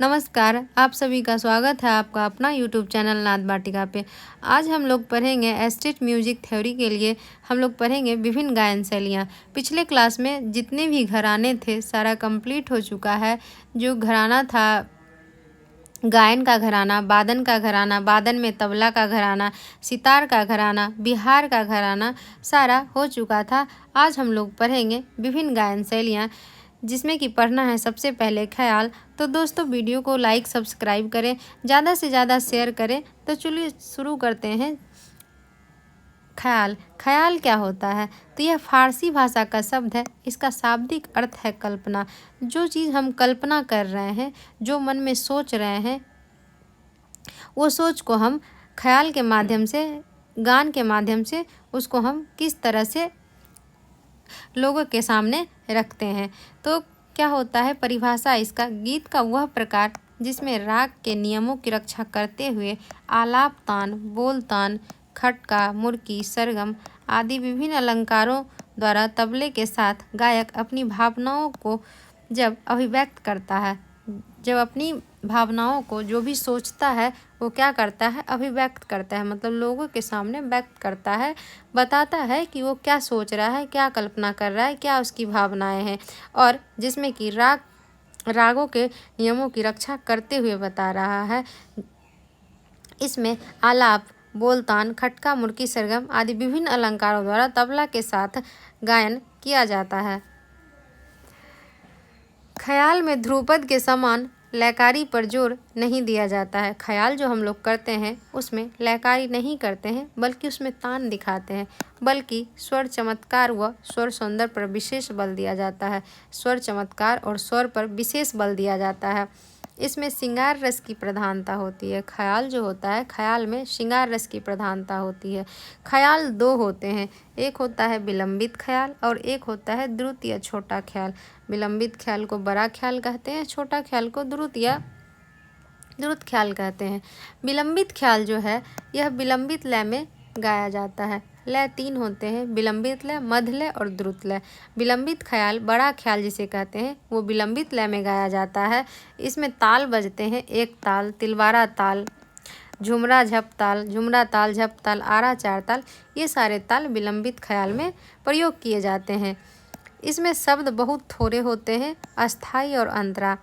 नमस्कार, आप सभी का स्वागत है आपका अपना यूट्यूब चैनल नाद वाटिका पे। आज हम लोग पढ़ेंगे एस्टेट म्यूजिक थ्योरी के लिए हम लोग पढ़ेंगे विभिन्न गायन शैलियाँ। पिछले क्लास में जितने भी घराने थे सारा कंप्लीट हो चुका है। जो घराना था गायन का घराना, वादन का घराना, वादन में तबला का घराना, सितार का घराना, बिहार का घराना सारा हो चुका था। आज हम लोग पढ़ेंगे विभिन्न गायन शैलियाँ, जिसमें कि पढ़ना है सबसे पहले ख्याल। तो दोस्तों वीडियो को लाइक सब्सक्राइब करें, ज़्यादा से ज़्यादा शेयर करें। तो चलिए शुरू करते हैं। ख्याल ख्याल क्या होता है? तो यह फारसी भाषा का शब्द है। इसका शाब्दिक अर्थ है कल्पना। जो चीज़ हम कल्पना कर रहे हैं, जो मन में सोच रहे हैं, वो सोच को हम ख्याल के माध्यम से, गान के माध्यम से उसको हम किस तरह से लोगों के सामने रखते हैं। तो क्या होता है परिभाषा इसका? गीत का वह प्रकार जिसमें राग के नियमों की रक्षा करते हुए आलाप तान, बोल तान, खटका, मुर्की, सरगम आदि विभिन्न अलंकारों द्वारा तबले के साथ गायक अपनी भावनाओं को जब अभिव्यक्त करता है, जब अपनी भावनाओं को जो भी सोचता है वो क्या करता है, अभिव्यक्त करता है। मतलब लोगों के सामने व्यक्त करता है, बताता है कि वो क्या सोच रहा है, क्या कल्पना कर रहा है, क्या उसकी भावनाएं हैं। और जिसमें कि रागों के नियमों की रक्षा करते हुए बता रहा है। इसमें आलाप, बोलतान, खटका, मुर्की, सरगम आदि विभिन्न अलंकारों द्वारा तबला के साथ गायन किया जाता है। ख्याल में ध्रुपद के समान लयकारी पर जोर नहीं दिया जाता है। ख्याल जो हम लोग करते हैं उसमें लयकारी नहीं करते हैं, बल्कि उसमें तान दिखाते हैं, बल्कि स्वर चमत्कार व स्वर सौंदर्य पर विशेष बल दिया जाता है। स्वर चमत्कार और स्वर पर विशेष बल दिया जाता है। इसमें श्रृंगार रस की प्रधानता होती है। ख्याल जो होता है, ख्याल में श्रृंगार रस की प्रधानता होती है। ख्याल दो होते हैं, एक होता है विलंबित ख्याल और एक होता है द्रुत या छोटा ख्याल। विलंबित ख्याल को बड़ा ख्याल कहते हैं, छोटा ख्याल को द्रुत या द्रुत ख्याल कहते हैं। विलंबित ख्याल जो है यह विलंबित लय में गाया जाता है। लय तीन होते हैं, विलंबित लय, मध्य लय और द्रुत लय। विलंबित ख्याल, बड़ा ख्याल जिसे कहते हैं, वो विलंबित लय में गाया जाता है। इसमें ताल बजते हैं, एक ताल, तिलवारा ताल, झुमरा झप ताल, झुमरा ताल, झप ताल, आरा चार ताल, ये सारे ताल विलंबित ख्याल में प्रयोग किए जाते हैं। इसमें शब्द बहुत थोड़े होते हैं, अस्थाई और अंतरा।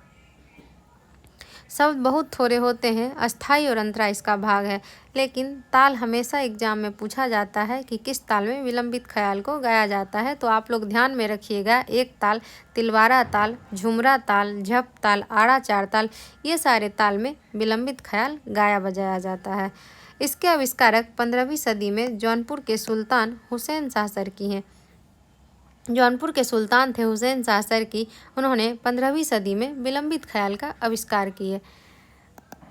शब्द बहुत थोड़े होते हैं, अस्थाई और अंतरा इसका भाग है। लेकिन ताल हमेशा एग्जाम में पूछा जाता है कि किस ताल में विलंबित ख्याल को गाया जाता है। तो आप लोग ध्यान में रखिएगा, एक ताल, तिलवारा ताल, झुमरा ताल, झप ताल, आड़ा चार ताल, ये सारे ताल में विलंबित ख्याल गाया बजाया जाता है। इसके आविष्कारक 15वीं सदी में जौनपुर के सुल्तान हुसैन शाह सरकी हैं। जौनपुर के सुल्तान थे हुसैन शाह सरकी। उन्होंने 15वीं सदी में विलंबित ख्याल का आविष्कार किए।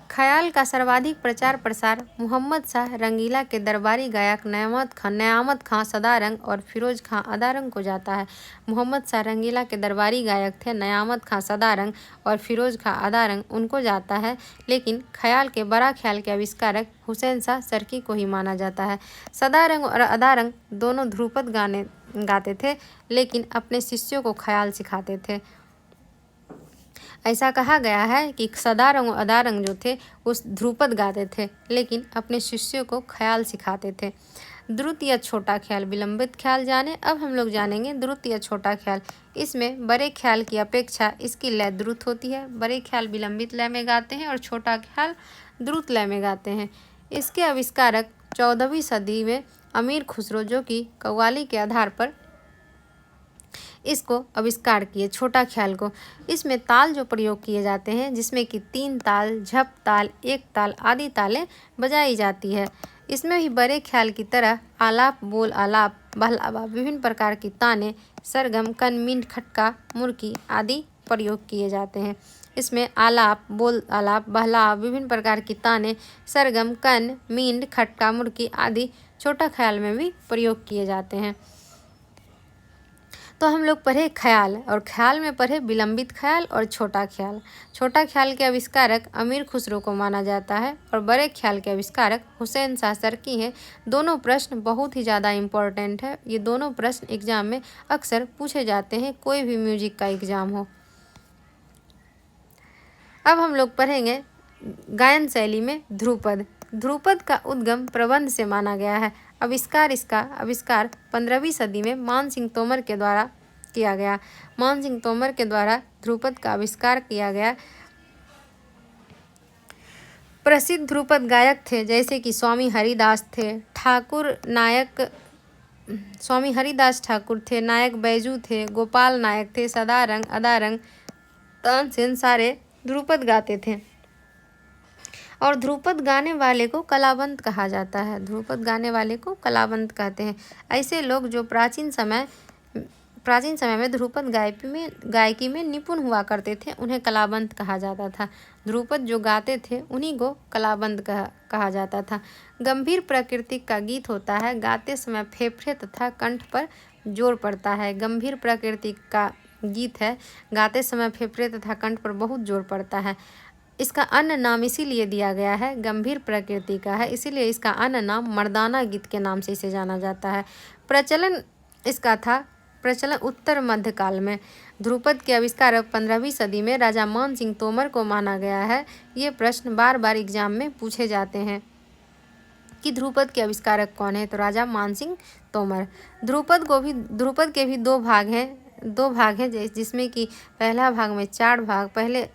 ख्याल का सर्वाधिक प्रचार प्रसार मोहम्मद शाह रंगीला के दरबारी गायक नयामत खां सदारंग और फिरोज खां अदारंग को जाता है। मोहम्मद शाह रंगीला के दरबारी गायक थे नयामत खां सदारंग और फिरोज खां अदारंग, उनको जाता है। लेकिन ख्याल के बड़ा ख्याल के आविष्कारक हुसैन शाह सरकी को ही माना जाता है। सदारंग और अदारंग दोनों ध्रुपद गाने गाते थे, लेकिन अपने शिष्यों को ख्याल सिखाते थे। ऐसा कहा गया है कि सदारंग और अदारंग जो थे उस ध्रुपद गाते थे, लेकिन अपने शिष्यों को ख्याल सिखाते थे। द्रुत या छोटा ख्याल, विलंबित ख्याल जाने। अब हम लोग जानेंगे द्रुत या छोटा ख्याल। इसमें बड़े ख्याल की अपेक्षा इसकी लय द्रुत होती है। बड़े ख्याल विलंबित लय में गाते हैं और छोटा ख्याल द्रुत लय में गाते हैं। इसके आविष्कारक 14वीं सदी में अमीर खुसरो, जो कि कव्वाली के आधार पर इसको आविष्कार किए, छोटा ख्याल को। इसमें ताल जो प्रयोग किए जाते हैं, जिसमें कि तीन ताल, झप ताल, एक ताल आदि तालें बजाई जाती है। इसमें भी बड़े ख्याल की तरह आलाप, बोल आलाप, बहलावा, विभिन्न प्रकार की ताने, सरगम, कन, मींड, खटका, मुर्की आदि प्रयोग किए जाते हैं। इसमें आलाप, बोल आलाप, बहलावा, विभिन्न प्रकार की ताने, सरगम, कन, मींड, खटका, मुर्की आदि छोटा ख्याल में भी प्रयोग किए जाते हैं। तो हम लोग पढ़े ख्याल, और ख्याल में पढ़े विलंबित ख्याल और छोटा ख्याल। छोटा ख्याल के आविष्कारक अमीर खुसरो को माना जाता है और बड़े ख्याल के आविष्कारक हुसैन शाह सरकी हैं। दोनों प्रश्न बहुत ही ज़्यादा इम्पोर्टेंट है। ये दोनों प्रश्न एग्जाम में अक्सर पूछे जाते हैं, कोई भी म्यूजिक का एग्ज़ाम हो। अब हम लोग पढ़ेंगे गायन शैली में ध्रुपद। ध्रुपद का उद्गम प्रबंध से माना गया है। इसका आविष्कार 15वीं सदी में मान सिंह तोमर के द्वारा किया गया। मान सिंह तोमर के द्वारा ध्रुपद का आविष्कार किया गया। प्रसिद्ध ध्रुपद गायक थे जैसे कि स्वामी हरिदास ठाकुर थे, नायक बैजू थे, गोपाल नायक थे, सदारंग, अदारंग, तानसेन सारे ध्रुपद गाते थे। और ध्रुपद गाने वाले को कलावंत कहा जाता है। ध्रुपद गाने वाले को कलावंत कहते हैं। ऐसे लोग जो प्राचीन समय में ध्रुपद गायकी में निपुण हुआ करते थे उन्हें कलावंत कहा जाता था। ध्रुपद जो गाते थे उन्हीं को कलावंत कहा जाता था। गंभीर प्रकृति का गीत होता है। गाते समय फेफड़े तथा कंठ पर जोर पड़ता है। गंभीर प्रकृति का गीत है। गाते समय फेफड़े तथा कंठ पर बहुत जोर पड़ता है। इसका अन्य नाम इसीलिए दिया गया है, गंभीर प्रकृति का है, इसीलिए इसका अन्य नाम मर्दाना गीत के नाम से इसे जाना जाता है। प्रचलन उत्तर मध्य काल में। ध्रुपद के आविष्कार 15वीं सदी में राजा मान सिंह तोमर को माना गया है। ये प्रश्न बार बार एग्जाम में पूछे जाते हैं कि ध्रुपद के आविष्कारक कौन है, तो राजा मान सिंह तोमर। ध्रुपद के भी दो भाग हैं जिसमें कि पहला भाग में 4 भाग, पहले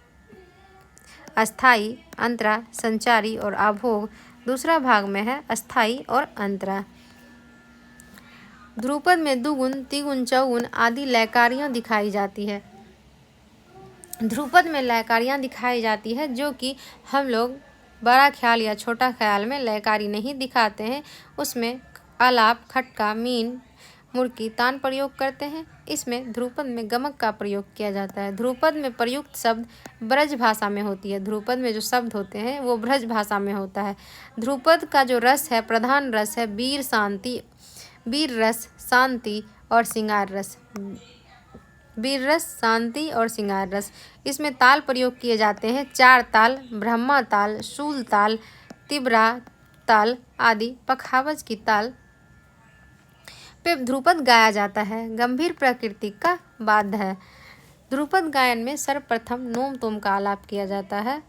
अस्थाई, अंतरा, संचारी और आभोग। दूसरा भाग में है अस्थाई और अंतरा। ध्रुपद में दुगुन, तिगुन, चौगुन आदि लयकारियाँ दिखाई जाती है। ध्रुपद में लयकारियाँ दिखाई जाती है जो कि हम लोग बड़ा ख्याल या छोटा ख्याल में लयकारी नहीं दिखाते हैं। उसमें आलाप, खटका, मीन, मुर्की, तान प्रयोग करते हैं। इसमें ध्रुपद में गमक का प्रयोग किया जाता है। ध्रुपद में प्रयुक्त शब्द ब्रज भाषा में होती है। ध्रुपद में जो शब्द होते हैं वो ब्रज भाषा में होता है। ध्रुपद का जो रस है, प्रधान रस है वीर रस, शांति और श्रृंगार रस। वीर रस, शांति और श्रृंगार रस। इसमें ताल प्रयोग किए जाते हैं। 4 ताल, ब्रह्मा ताल, शूल ताल, तिब्रा ताल आदि पखावज की ताल पे ध्रुपद गाया जाता है। गंभीर प्रकृति का वाद्य है। ध्रुपद गायन में सर्वप्रथम नोम तोम का आलाप किया जाता है।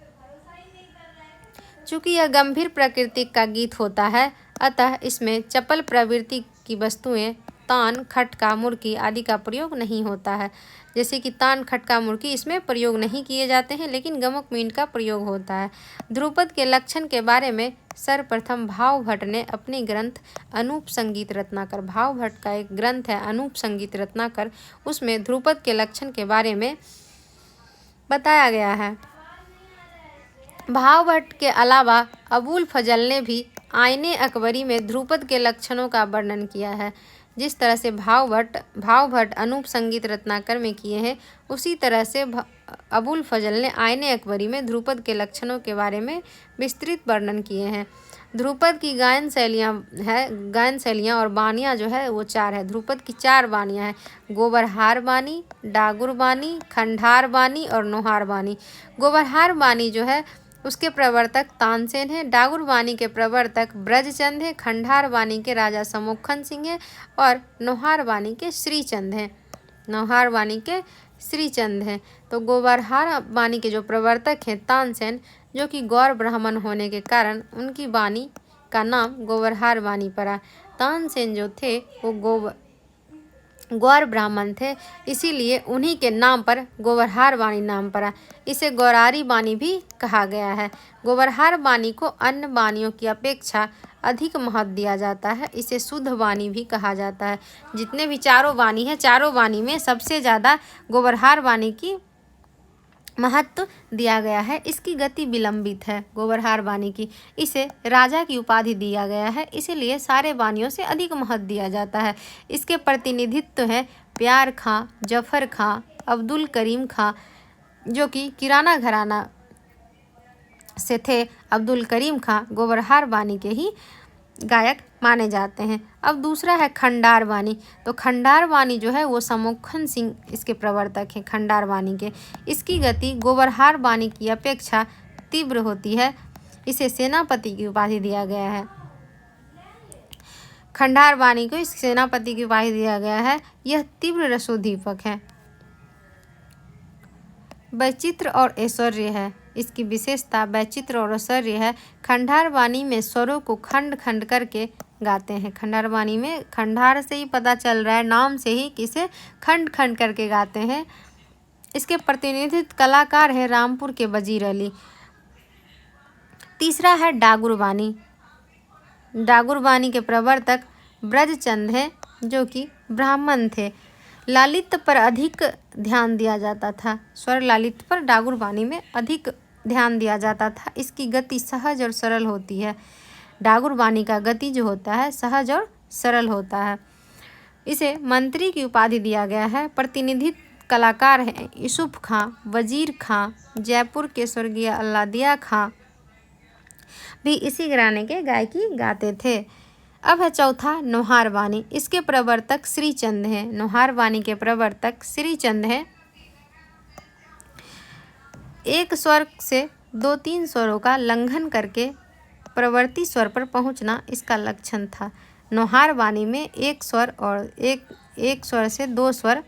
चूँकि यह गंभीर प्रकृति का गीत होता है अतः इसमें चपल प्रवृत्ति की वस्तुएं तान, खटका, मुर्की आदि का प्रयोग नहीं होता है। जैसे कि तान, खटका, मुर्की इसमें प्रयोग नहीं किए जाते हैं, लेकिन गमक मीन का प्रयोग होता है। ध्रुपद के लक्षण के बारे में सर्वप्रथम भाव भट्ट ने अपने ग्रंथ अनूप संगीत रत्नाकर, भाव भट्ट का एक ग्रंथ है अनूप संगीत रत्नाकर, उसमें ध्रुपद के लक्षण के बारे में बताया गया है। भाव भट्ट के अलावा अबुल फजल ने भी आईने अकबरी में ध्रुपद के लक्षणों का वर्णन किया है। जिस तरह से भाव भट्ट अनूप संगीत रत्नाकर में किए हैं, उसी तरह से अबुल फजल ने आईने अकबरी में ध्रुपद के लक्षणों के बारे में विस्तृत वर्णन किए हैं। ध्रुपद की गायन शैलियाँ और बानियाँ जो है वो 4 है। ध्रुपद की 4 बानियाँ हैं, गोबरहार बानी, डागुर बानी, खंडार बानी और नोहार बानी। गोबरहार बानी जो है उसके प्रवर्तक तानसेन हैं, डागुर बानी के प्रवर्तक ब्रजचंद हैं, खंडार बानी के राजा समोखन सिंह हैं और नोहार बानी के श्रीचंद हैं। तो गोबरहार बानी के जो प्रवर्तक हैं तानसेन, जो कि गौर ब्राह्मण होने के कारण उनकी बानी का नाम गोबरहार बानी पड़ा। तानसेन जो थे वो गौर ब्राह्मण थे, इसीलिए उन्हीं के नाम पर गोबरहार बानी नाम पड़ा। इसे गौरारी बानी भी कहा गया है। गोबरहार बानी को अन्य बानियों की अपेक्षा अधिक महत्व दिया जाता है। इसे शुद्ध बानी भी कहा जाता है। जितने भी 4 बानी हैं, 4 बानी में सबसे ज़्यादा गोबरहार बानी की महत्व दिया गया है। इसकी गति विलंबित है गोबरहार बानी की। इसे राजा की उपाधि दिया गया है, इसीलिए सारे बानियों से अधिक महत्व दिया जाता है। इसके प्रतिनिधित्व हैं प्यार खां, जफर खां, अब्दुल करीम खां, जो कि किराना घराना से थे। अब्दुल करीम खां गोबरहार बानी के ही गायक माने जाते हैं। अब दूसरा है खंडार बानी। तो खंडार बानी जो है वो समोखन सिंह इसके प्रवर्तक हैं, खंडार बानी के। इसकी गति गोबरहार बानी की अपेक्षा तीव्र होती है। इसे सेनापति की उपाधि दिया गया है। खंडार बानी को इस सेनापति की उपाधि दिया गया है। यह तीव्र रसोदीपक है। वैचित्र और ऐश्वर्य है। इसकी विशेषता वैचित्र और ऐश्वर्य है। खंडार वाणी में स्वरों को खंड खंड करके गाते हैं। खंडार वाणी में, खंडार से ही पता चल रहा है, नाम से ही, किसे खंड खंड करके गाते हैं। इसके प्रतिनिधित्व कलाकार है रामपुर के वजीर अली। तीसरा है डागुर वाणी। डागुर वाणी के प्रवर्तक ब्रजचंद हैं, जो कि ब्राह्मण थे। लालित्य पर अधिक ध्यान दिया जाता था। स्वर लालित्य पर डागुर वाणी में अधिक ध्यान दिया जाता था। इसकी गति सहज और सरल होती है। डागुर वाणी का गति जो होता है सहज और सरल होता है। इसे मंत्री की उपाधि दिया गया है। प्रतिनिधित्व कलाकार हैं यूसुफ खां, वजीर खां, जयपुर के स्वर्गीय अल्लादिया खां भी इसी घराने के गायकी गाते थे। अब है चौथा नौहार वाणी। इसके प्रवर्तक श्रीचंद हैं। नौहार वाणी के प्रवर्तक श्रीचंद हैं। एक स्वर से 2-3 स्वरों का लंघन करके प्रवर्ती स्वर पर पहुंचना इसका लक्षण था। नौहार वाणी में एक स्वर और एक स्वर से 2 स्वर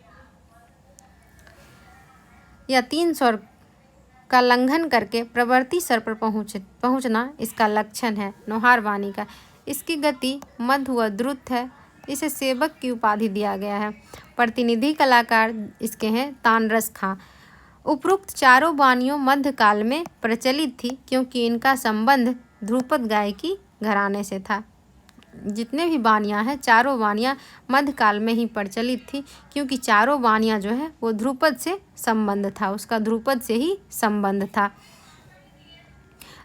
या 3 स्वर का लंघन करके प्रवर्ती स्वर पर पहुंचना इसका लक्षण है नौहार वाणी का। इसकी गति मध्य व द्रुत है। इसे सेवक की उपाधि दिया गया है। प्रतिनिधि कलाकार इसके हैं तानरस खां। उपरोक्त चारों वाणियों मध्यकाल में प्रचलित थी, क्योंकि इनका संबंध ध्रुपद गायकी घराने से था। जितने भी वाणियाँ हैं, चारों वाणियाँ मध्यकाल में ही प्रचलित थी, क्योंकि चारों वाणियाँ जो है वो ध्रुपद से संबंध था, उसका ध्रुपद से ही संबंध था।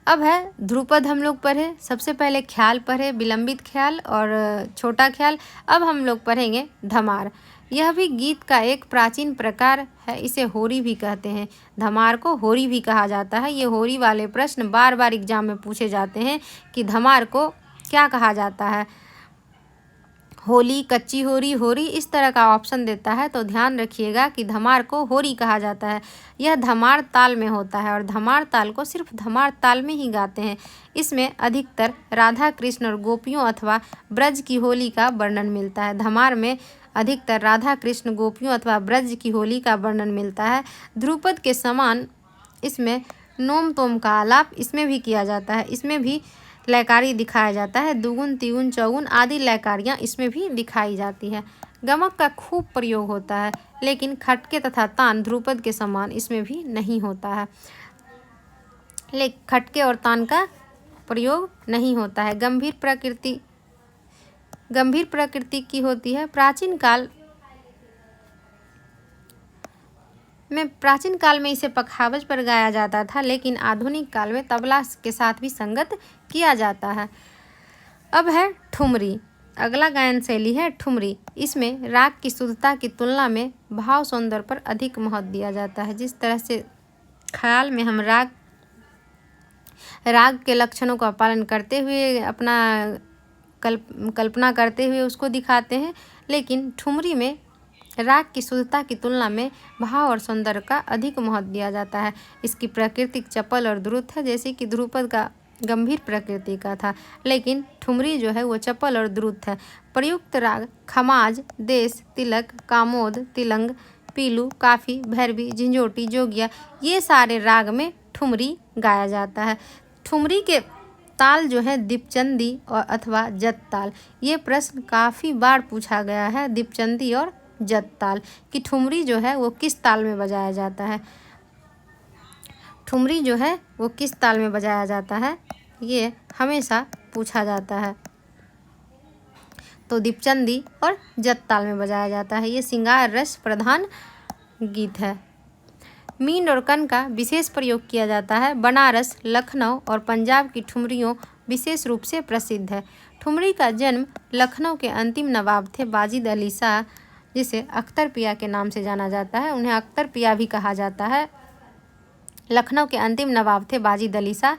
अब है ध्रुपद हम लोग पढ़े। सबसे पहले ख्याल पढ़े, विलंबित ख्याल और छोटा ख्याल। अब हम लोग पढ़ेंगे धमार। यह भी गीत का एक प्राचीन प्रकार है। इसे होरी भी कहते हैं। धमार को होरी भी कहा जाता है। ये होरी वाले प्रश्न बार बार एग्जाम में पूछे जाते हैं कि धमार को क्या कहा जाता है। होली, कच्ची होरी, होरी, इस तरह का ऑप्शन देता है, तो ध्यान रखिएगा कि धमार को होरी कहा जाता है। यह धमार ताल में होता है और धमार ताल को सिर्फ धमार ताल में ही गाते हैं। इसमें अधिकतर राधा कृष्ण और गोपियों अथवा ब्रज की होली का वर्णन मिलता है। धमार में अधिकतर राधा कृष्ण, गोपियों अथवा ब्रज की होली का वर्णन मिलता है। ध्रुपद के समान इसमें नोम तोम का आलाप इसमें भी किया जाता है। इसमें भी लयकारी दिखाया जाता है। दुगुन, तिगुन, चौगुन आदि लयकारियाँ इसमें भी दिखाई जाती है। गमक का खूब प्रयोग होता है, लेकिन खटके तथा तान ध्रुपद के समान इसमें भी नहीं होता है। खटके और तान का प्रयोग नहीं होता है। गंभीर प्रकृति की होती है। प्राचीन काल में इसे पखावज पर गाया जाता था, लेकिन आधुनिक काल में तबला के साथ भी संगत किया जाता है। अब है ठुमरी। अगला गायन शैली है ठुमरी। इसमें राग की शुद्धता की तुलना में भाव सौंदर्य पर अधिक महत्व दिया जाता है। जिस तरह से ख्याल में हम राग के लक्षणों का पालन करते हुए अपना कल्पना करते हुए उसको दिखाते हैं, लेकिन ठुमरी में राग की शुद्धता की तुलना में भाव और सौंदर्य का अधिक महत्व दिया जाता है। इसकी प्रकृति चपल और द्रुत है, जैसे कि ध्रुपद का गंभीर प्रकृति का था, लेकिन ठुमरी जो है वो चपल और द्रुत है। प्रयुक्त राग खमाज, देश, तिलक, कामोद, तिलंग, पीलू, काफी, भैरवी, झंझोटी, जोगिया, ये सारे राग में ठुमरी गाया जाता है। ठुमरी के ताल जो है दीपचंदी और अथवा जत ताल। ये प्रश्न काफ़ी बार पूछा गया है, दीपचंदी और जत ताल, कि ठुमरी जो है वो किस ताल में बजाया जाता है। ठुमरी जो है वो किस ताल में बजाया जाता है, ये हमेशा पूछा जाता है। तो दीपचंदी और जत ताल में बजाया जाता है। ये श्रृंगार रस प्रधान गीत है। मींड और कण का विशेष प्रयोग किया जाता है। बनारस, लखनऊ और पंजाब की ठुमरियों विशेष रूप से प्रसिद्ध है। ठुमरी का जन्म लखनऊ के अंतिम नवाब थे वाजिद अली शाह, जिसे अख्तर पिया के नाम से जाना जाता है। उन्हें अख्तर पिया भी कहा जाता है। लखनऊ के अंतिम नवाब थे वाजिद अली शाह,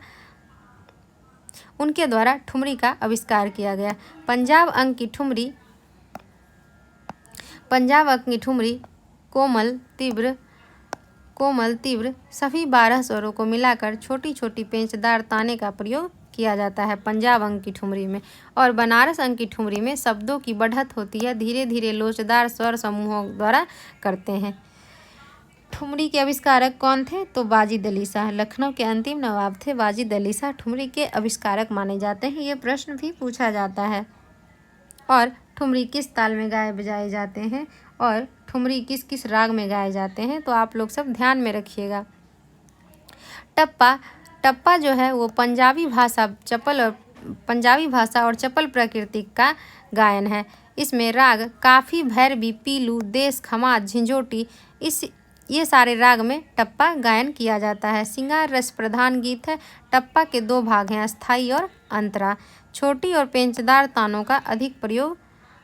उनके द्वारा ठुमरी का आविष्कार किया गया। पंजाब अंग की ठुमरी कोमल, तीव्र सभी 12 स्वरों को मिलाकर छोटी छोटी पेंचदार ताने का प्रयोग किया जाता है पंजाब अंग की ठुमरी में। और बनारस अंग की ठुमरी में शब्दों की बढ़त होती है, धीरे धीरे लोचदार स्वर समूहों द्वारा करते हैं। ठुमरी के आविष्कारक कौन थे? तो वाजिद अली शाह। लखनऊ के अंतिम नवाब थे वाजिद अली शाह, ठुमरी के आविष्कारक माने जाते हैं। ये प्रश्न भी पूछा जाता है। और ठुमरी किस ताल में गाए बजाए जाते हैं और ठुमरी किस किस राग में गाए जाते हैं, तो आप लोग सब ध्यान में रखिएगा। टप्पा, टप्पा जो है वो पंजाबी भाषा और चपल प्रकृति का गायन है। इसमें राग काफ़ी, भैरवी, पीलू, देश, खमाज, झिंझोटी, ये सारे राग में टप्पा गायन किया जाता है। श्रृंगार रस प्रधान गीत है। टप्पा के 2 भाग हैं, अस्थाई और अंतरा। छोटी और पेंचदार तानों का अधिक प्रयोग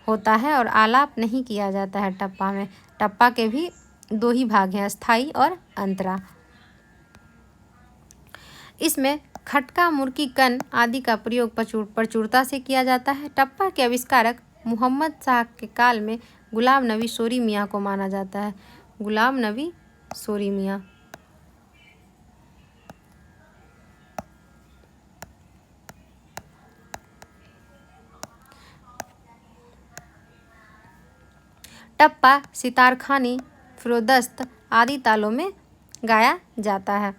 होता है और आलाप नहीं किया जाता है टप्पा में। टप्पा के भी 2 ही भाग हैं, अस्थाई और अंतरा। इसमें खटका, मुर्की, कन आदि का प्रयोग प्रचुरता से किया जाता है। टप्पा के आविष्कारक मोहम्मद शाह के काल में गुलाम नबी सोरी मियाँ को माना जाता है। गुलाम नबी सोरी मियाँ। टप्पा सितारखानी, फिरोदस्त आदि तालों में गाया जाता है।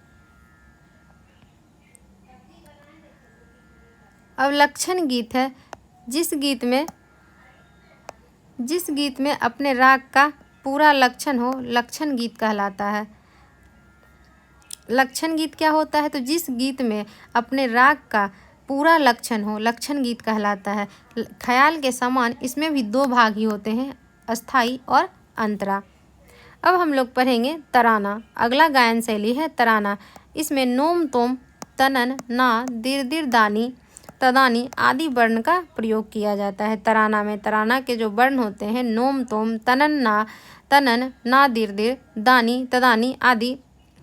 अवलक्षण गीत है। जिस गीत में अपने राग का पूरा लक्षण हो, लक्षण गीत कहलाता है। लक्षण गीत क्या होता है? तो जिस गीत में अपने राग का पूरा लक्षण हो, लक्षण गीत कहलाता है। ख्याल के समान इसमें भी 2 भाग ही होते हैं, अस्थाई और अंतरा। अब हम लोग पढ़ेंगे तराना। अगला गायन शैली है तराना। इसमें नोम, तोम, तनन, ना, दिर दिर, दानी, तदानी आदि वर्ण का प्रयोग किया जाता है। तराना में तराना के जो वर्ण होते हैं, नोम, तोम, तनन, ना, दिर दिर, दानी, तदानी आदि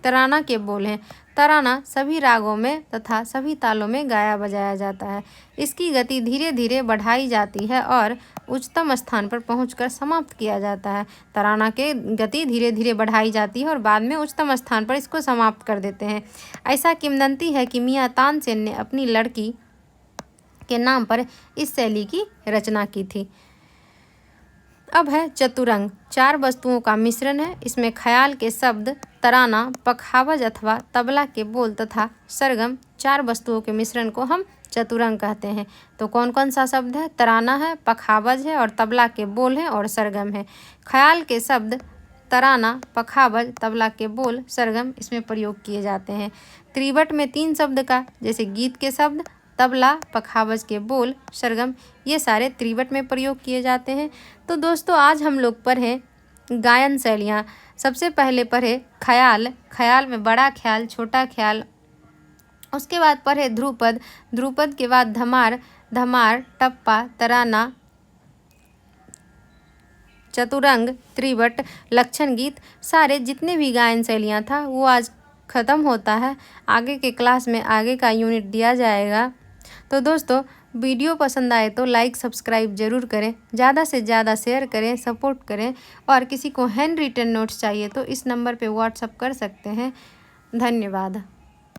तराना के बोल हैं। तराना सभी रागों में तथा सभी तालों में गाया बजाया जाता है। इसकी गति धीरे धीरे बढ़ाई जाती है और उच्चतम स्थान पर पहुंचकर समाप्त किया जाता है। तराना के गति धीरे धीरे बढ़ाई जाती है और बाद में उच्चतम स्थान पर इसको समाप्त कर देते हैं। ऐसा किंवदंती है कि मियाँ तानसेन ने अपनी लड़की के नाम पर इस शैली की रचना की थी। अब है चतुरंग। 4 वस्तुओं का मिश्रण है। इसमें ख्याल के शब्द, तराना, पखावज अथवा तबला के बोल तथा सरगम, 4 वस्तुओं के मिश्रण को हम चतुरंग कहते हैं। तो कौन कौन सा शब्द है? तराना है, पखावज है और तबला के बोल है और सरगम है। ख्याल के शब्द तराना, पखावज, तबला के बोल, सरगम इसमें प्रयोग किए जाते हैं। त्रिवट में 3 शब्द का, जैसे गीत के शब्द, तबला, पखावज के बोल, सरगम, ये सारे त्रिवट में प्रयोग किए जाते हैं। तो दोस्तों आज हम लोग पढ़े गायन शैलियाँ। सबसे पहले पढ़े ख्याल। ख्याल में बड़ा ख्याल, छोटा ख्याल। उसके बाद पढ़े ध्रुपद। ध्रुपद के बाद धमार, धमार, टप्पा, तराना, चतुरंग, त्रिवट, लक्षण गीत, सारे जितने भी गायन शैलियाँ था वो आज ख़त्म होता है। आगे के क्लास में आगे का यूनिट दिया जाएगा। तो दोस्तों वीडियो पसंद आए तो लाइक सब्सक्राइब ज़रूर करें, ज़्यादा से ज़्यादा शेयर करें, सपोर्ट करें। और किसी को हैंड रिटन नोट्स चाहिए तो इस नंबर पे व्हाट्सअप कर सकते हैं। धन्यवाद।